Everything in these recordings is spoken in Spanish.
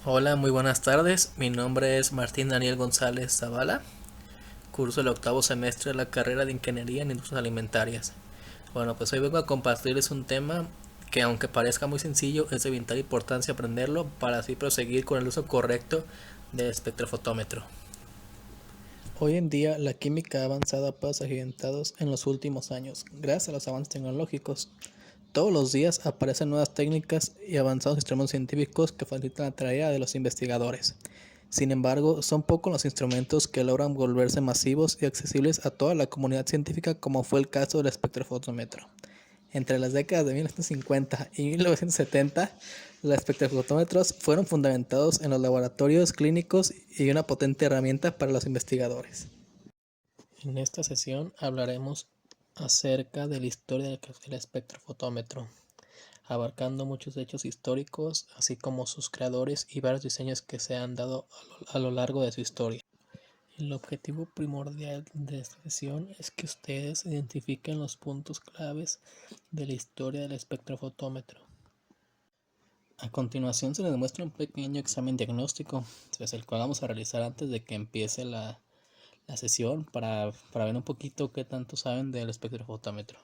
Hola, muy buenas tardes. Mi nombre es Martín Daniel González Zavala. Curso el octavo semestre de la carrera de Ingeniería en Industrias Alimentarias. Bueno, pues hoy vengo a compartirles un tema que, aunque parezca muy sencillo, es de vital importancia aprenderlo para así proseguir con el uso correcto del espectrofotómetro. Hoy en día la química ha avanzado a pasos agigantados en los últimos años, gracias a los avances tecnológicos. Todos los días aparecen nuevas técnicas y avanzados instrumentos científicos que facilitan la tarea de los investigadores. Sin embargo, son pocos los instrumentos que logran volverse masivos y accesibles a toda la comunidad científica, como fue el caso del espectrofotómetro. Entre las décadas de 1950 y 1970, los espectrofotómetros fueron fundamentados en los laboratorios clínicos y una potente herramienta para los investigadores. En esta sesión hablaremos acerca de la historia del espectrofotómetro, abarcando muchos hechos históricos, así como sus creadores y varios diseños que se han dado a lo largo de su historia. El objetivo primordial de esta sesión es que ustedes identifiquen los puntos claves de la historia del espectrofotómetro. A continuación se les muestra un pequeño examen diagnóstico, el cual vamos a realizar antes de que empiece la sesión para ver un poquito qué tanto saben del espectrofotómetro.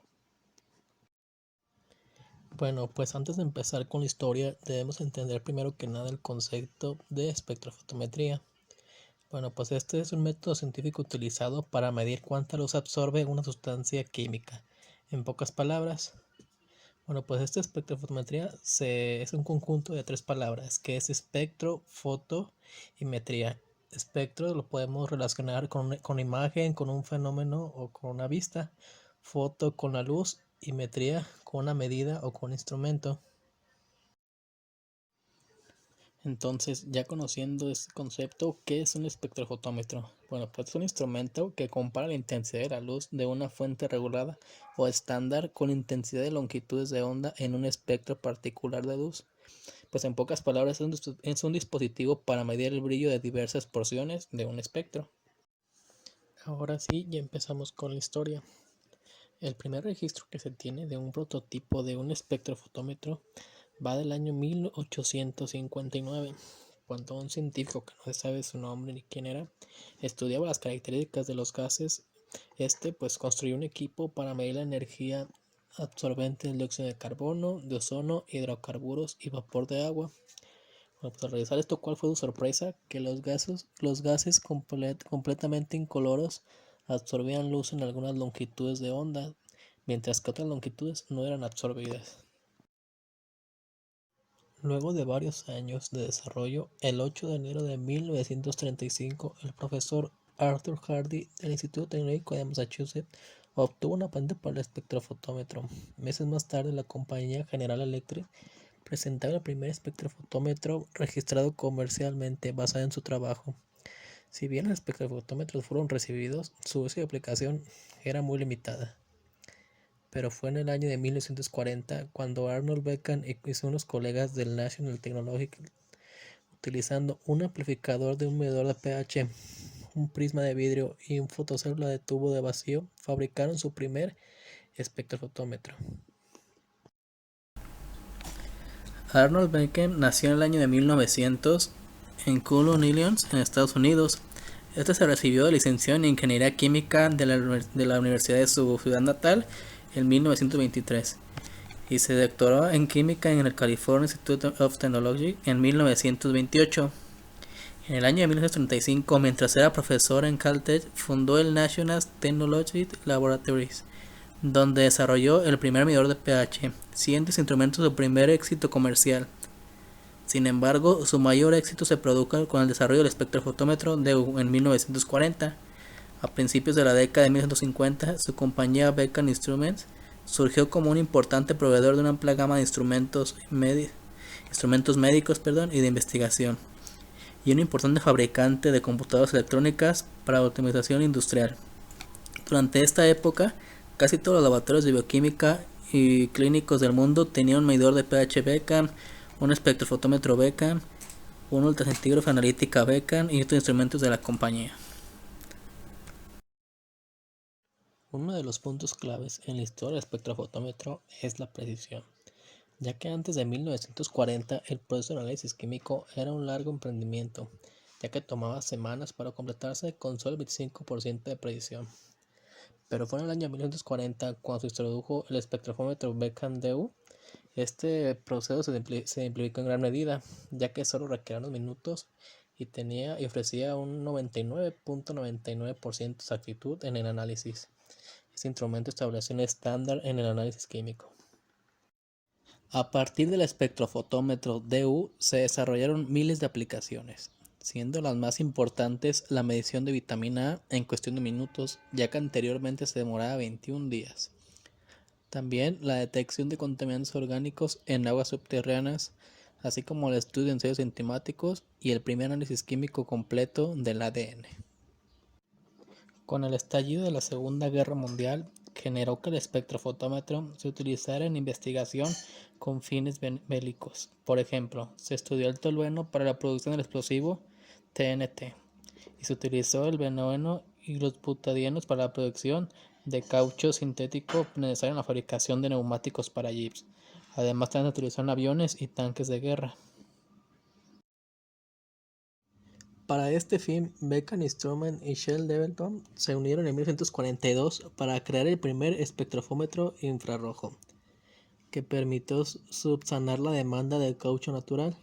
Bueno, pues antes de empezar con la historia, debemos entender primero que nada el concepto de espectrofotometría. Bueno, pues este es un método científico utilizado para medir cuánta luz absorbe una sustancia química. En pocas palabras, bueno, pues esta espectrofotometría es un conjunto de tres palabras, que es espectro, foto y metría. Espectro lo podemos relacionar con imagen, con un fenómeno o con una vista. Foto con la luz y metría con una medida o con un instrumento. Entonces, ya conociendo este concepto, ¿qué es un espectrofotómetro? Bueno, pues es un instrumento que compara la intensidad de la luz de una fuente regulada o estándar con intensidad de longitudes de onda en un espectro particular de luz. Pues en pocas palabras es un dispositivo para medir el brillo de diversas porciones de un espectro. Ahora sí, ya empezamos con la historia. El primer registro que se tiene de un prototipo de un espectrofotómetro va del año 1859, cuando un científico que no se sabe su nombre ni quién era, estudiaba las características de los gases. Pues construyó un equipo para medir la energía absorbente del dióxido de carbono, de ozono, hidrocarburos y vapor de agua. Bueno, pues al realizar esto, ¿cuál fue su sorpresa? Que los gases completamente incoloros absorbían luz en algunas longitudes de onda, mientras que otras longitudes no eran absorbidas. Luego de varios años de desarrollo, el 8 de enero de 1935, el profesor Arthur Hardy del Instituto Tecnológico de Massachusetts obtuvo una patente para el espectrofotómetro. Meses más tarde, la compañía General Electric presentaba el primer espectrofotómetro registrado comercialmente basado en su trabajo. Si bien los espectrofotómetros fueron recibidos, su uso y aplicación era muy limitada. Pero fue en el año de 1940 cuando Arnold Beacon y unos colegas del National Technological, utilizando un amplificador de un medidor de pH, un prisma de vidrio y un fotocélula de tubo de vacío, fabricaron su primer espectrofotómetro. Arnold Beacon nació en el año de 1900 en Cullen, Illinois, en Estados Unidos. Se recibió de licenciado en Ingeniería Química de la Universidad de su ciudad natal en 1923 y se doctoró en Química en el California Institute of Technology en 1928. En el año de 1935, mientras era profesor en Caltech, fundó el National Technology Laboratories, donde desarrolló el primer medidor de pH, siendo ese instrumento su primer éxito comercial. Sin embargo, su mayor éxito se produjo con el desarrollo del espectrofotómetro en 1940. A principios de la década de 1950, su compañía Beacon Instruments surgió como un importante proveedor de una amplia gama de instrumentos médicos y de investigación, y un importante fabricante de computadoras electrónicas para automatización industrial. Durante esta época, casi todos los laboratorios de bioquímica y clínicos del mundo tenían un medidor de pH Beacon, un espectrofotómetro Beacon, un ultracentígrafo analítica Beacon y otros instrumentos de la compañía. Uno de los puntos claves en la historia del espectrofotómetro es la precisión. ya que antes de 1940 el proceso de análisis químico era un largo emprendimiento, ya que tomaba semanas para completarse con solo el 25% de precisión. Pero fue en el año 1940 cuando se introdujo el espectrofómetro Beacon-DU. Este proceso se simplificó en gran medida, ya que solo requería unos minutos y ofrecía un 99.99% de exactitud en el análisis. Este instrumento estableció un estándar en el análisis químico. A partir del espectrofotómetro DU se desarrollaron miles de aplicaciones, siendo las más importantes la medición de vitamina A en cuestión de minutos, ya que anteriormente se demoraba 21 días. También la detección de contaminantes orgánicos en aguas subterráneas, así como el estudio de ensayos enzimáticos y el primer análisis químico completo del ADN. Con el estallido de la Segunda Guerra Mundial, generó que el espectrofotómetro se utilizara en investigación con fines bélicos. Por ejemplo, se estudió el tolueno para la producción del explosivo TNT y se utilizó el benoeno y los butadienos para la producción de caucho sintético necesario en la fabricación de neumáticos para jeeps. Además, también se utilizó en aviones y tanques de guerra. Para este fin, Beacon Instrument y Shell Development se unieron en 1942 para crear el primer espectrofómetro infrarrojo, que permitió subsanar la demanda del caucho natural.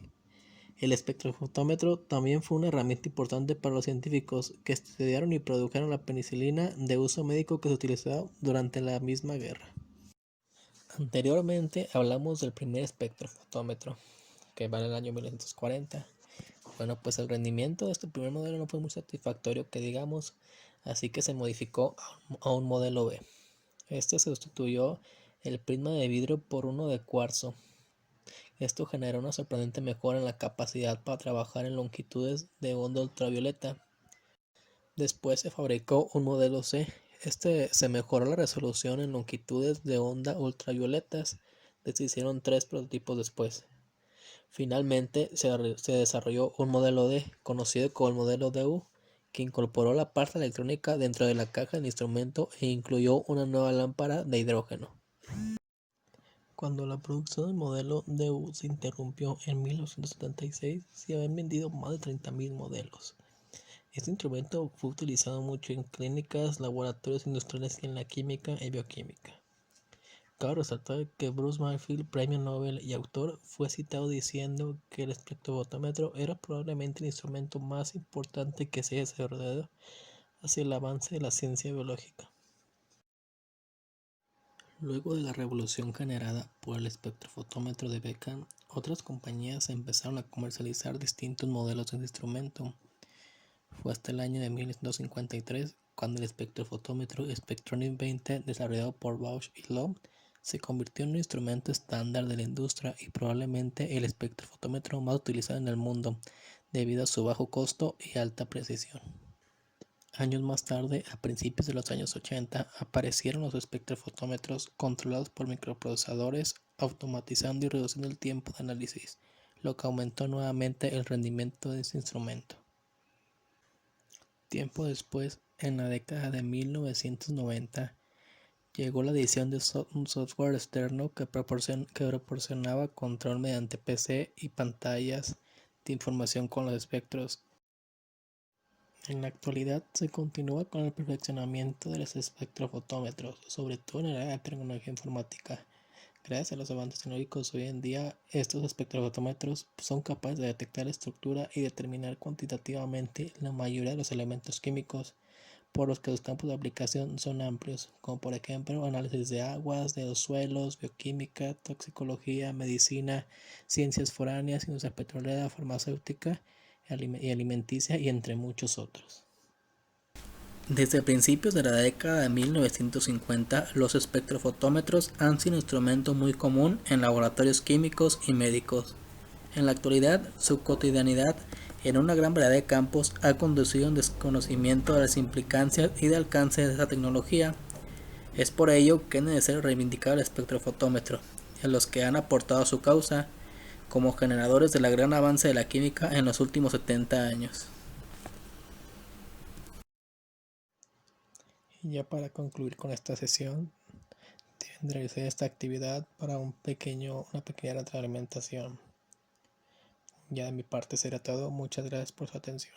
El espectrofotómetro también fue una herramienta importante para los científicos que estudiaron y produjeron la penicilina de uso médico que se utilizó durante la misma guerra. Anteriormente hablamos del primer espectrofotómetro, que va en el año 1940. Bueno, pues el rendimiento de este primer modelo no fue muy satisfactorio que digamos, así que se modificó a un modelo B. Este sustituyó el prisma de vidrio por uno de cuarzo. Esto generó una sorprendente mejora en la capacidad para trabajar en longitudes de onda ultravioleta. Después se fabricó un modelo C. Se mejoró la resolución en longitudes de onda ultravioletas. Se hicieron 3 prototipos después. Finalmente se desarrolló un modelo D, conocido como el modelo DU, que incorporó la parte electrónica dentro de la caja del instrumento e incluyó una nueva lámpara de hidrógeno. Cuando la producción del modelo DU se interrumpió en 1976, se habían vendido más de 30.000 modelos. Este instrumento fue utilizado mucho en clínicas, laboratorios industriales y en la química y bioquímica. Cabe resaltar que Bruce Mayfield, premio Nobel y autor, fue citado diciendo que el espectrofotómetro era probablemente el instrumento más importante que se haya desarrollado hacia el avance de la ciencia biológica. Luego de la revolución generada por el espectrofotómetro de Beacon, otras compañías empezaron a comercializar distintos modelos de instrumento. Fue hasta el año de 1953 cuando el espectrofotómetro Spectronics 20, desarrollado por Bausch y Lomb, se convirtió en un instrumento estándar de la industria y probablemente el espectrofotómetro más utilizado en el mundo, debido a su bajo costo y alta precisión. Años más tarde, a principios de los años 80, aparecieron los espectrofotómetros controlados por microprocesadores, automatizando y reduciendo el tiempo de análisis, lo que aumentó nuevamente el rendimiento de este instrumento. Tiempo después, en la década de 1990, llegó la adición de un software externo que proporcionaba control mediante PC y pantallas de información con los espectros. En la actualidad se continúa con el perfeccionamiento de los espectrofotómetros, sobre todo en el área de tecnología informática. Gracias a los avances tecnológicos hoy en día, estos espectrofotómetros son capaces de detectar estructura y determinar cuantitativamente la mayoría de los elementos químicos, por los que los campos de aplicación son amplios, como por ejemplo análisis de aguas, de los suelos, bioquímica, toxicología, medicina, ciencias foráneas, industria petrolera, farmacéutica y alimenticia, y entre muchos otros. Desde principios de la década de 1950, los espectrofotómetros han sido un instrumento muy común en laboratorios químicos y médicos. En la actualidad, su cotidianidad en una gran variedad de campos ha conducido a un desconocimiento de las implicancias y de alcance de esta tecnología. Es por ello que es necesario reivindicar el espectrofotómetro, a los que han aportado a su causa, como generadores del gran avance de la química en los últimos 70 años. Y ya para concluir con esta sesión, realicé esta actividad para una pequeña retroalimentación. Ya de mi parte sería todo. Muchas gracias por su atención.